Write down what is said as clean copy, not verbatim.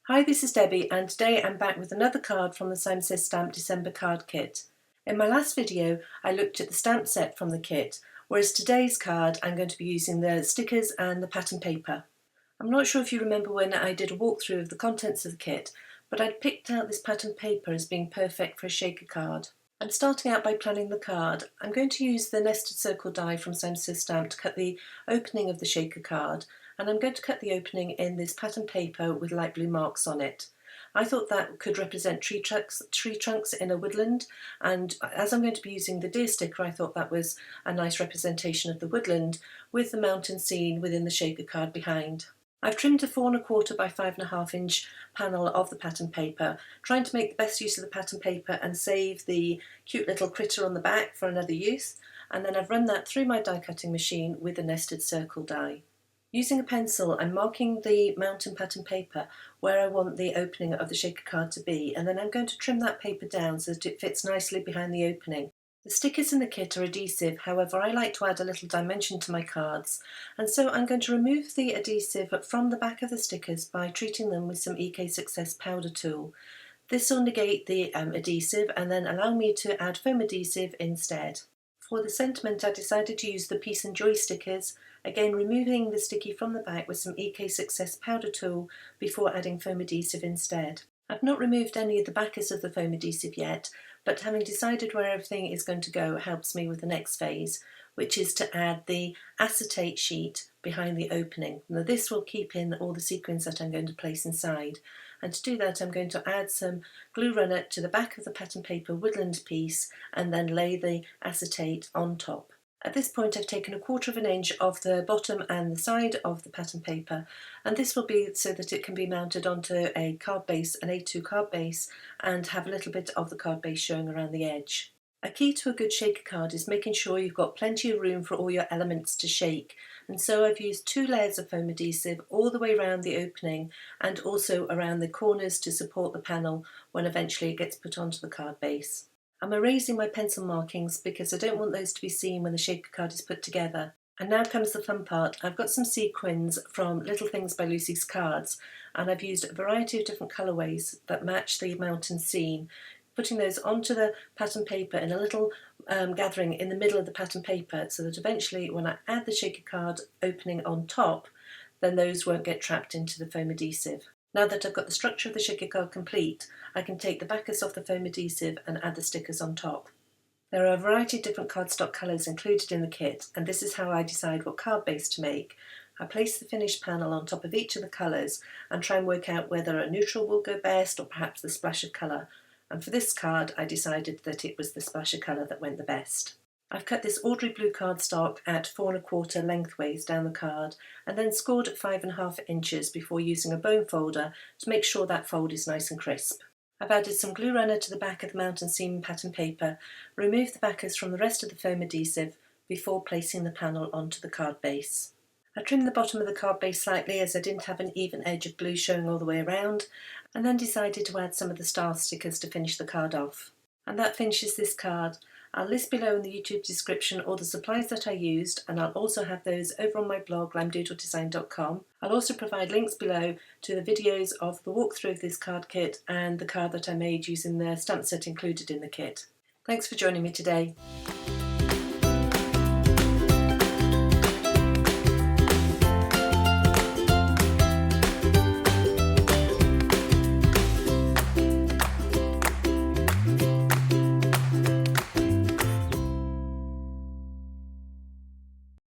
Hi, this is Debbie, and today I'm back with another card from the Simon Says Stamp December card kit. In my last video I looked at the stamp set from the kit, whereas today's card I'm going to be using the stickers and the pattern paper. I'm not sure if you remember when I did a walkthrough of the contents of the kit, but I'd picked out this pattern paper as being perfect for a shaker card. I'm starting out by planning the card. I'm going to use the nested circle die from Simon Says Stamp to cut the opening of the shaker card, and I'm going to cut the opening in this pattern paper with light blue marks on it. I thought that could represent tree trunks in a woodland, and as I'm going to be using the deer sticker, I thought that was a nice representation of the woodland with the mountain scene within the shaker card behind. I've trimmed a 4 1/4 by 5.5 inch panel of the pattern paper, trying to make the best use of the pattern paper and save the cute little critter on the back for another use, and then I've run that through my die cutting machine with a nested circle die. Using a pencil, I'm marking the mountain pattern paper where I want the opening of the shaker card to be, and then I'm going to trim that paper down so that it fits nicely behind the opening. The stickers in the kit are adhesive, however I like to add a little dimension to my cards, and so I'm going to remove the adhesive from the back of the stickers by treating them with some EK Success powder tool. This will negate the adhesive and then allow me to add foam adhesive instead. For the sentiment I decided to use the Peace and Joy stickers, again removing the sticky from the back with some EK Success powder tool before adding foam adhesive instead. I've not removed any of the backers of the foam adhesive yet, but having decided where everything is going to go helps me with the next phase, which is to add the acetate sheet behind the opening. Now this will keep in all the sequins that I'm going to place inside, and to do that I'm going to add some glue runner to the back of the pattern paper woodland piece and then lay the acetate on top. At this point I've taken 1/4 inch of the bottom and the side of the pattern paper, and this will be so that it can be mounted onto a card base, an A2 card base, and have a little bit of the card base showing around the edge. A key to a good shaker card is making sure you've got plenty of room for all your elements to shake, and so I've used 2 layers of foam adhesive all the way around the opening and also around the corners to support the panel when eventually it gets put onto the card base. I'm erasing my pencil markings because I don't want those to be seen when the shaker card is put together. And now comes the fun part. I've got some sequins from Little Things by Lucy's cards, and I've used a variety of different colourways that match the mountain scene, putting those onto the pattern paper in a little gathering in the middle of the pattern paper so that eventually when I add the shaker card opening on top, then those won't get trapped into the foam adhesive. Now that I've got the structure of the shaker card complete, I can take the backers off the foam adhesive and add the stickers on top. There are a variety of different cardstock colours included in the kit, and this is how I decide what card base to make. I place the finished panel on top of each of the colours and try and work out whether a neutral will go best or perhaps the splash of colour. And for this card I decided that it was the splash of colour that went the best. I've cut this ordinary blue cardstock at 4 1/4 lengthways down the card and then scored at 5.5 inches before using a bone folder to make sure that fold is nice and crisp. I've added some glue runner to the back of the mountain seam pattern paper, removed the backers from the rest of the foam adhesive before placing the panel onto the card base. I trimmed the bottom of the card base slightly as I didn't have an even edge of glue showing all the way around, and then decided to add some of the star stickers to finish the card off. And that finishes this card. I'll list below in the YouTube description all the supplies that I used, and I'll also have those over on my blog limedoodledesign.com. I'll also provide links below to the videos of the walkthrough of this card kit and the card that I made using the stamp set included in the kit. Thanks for joining me today.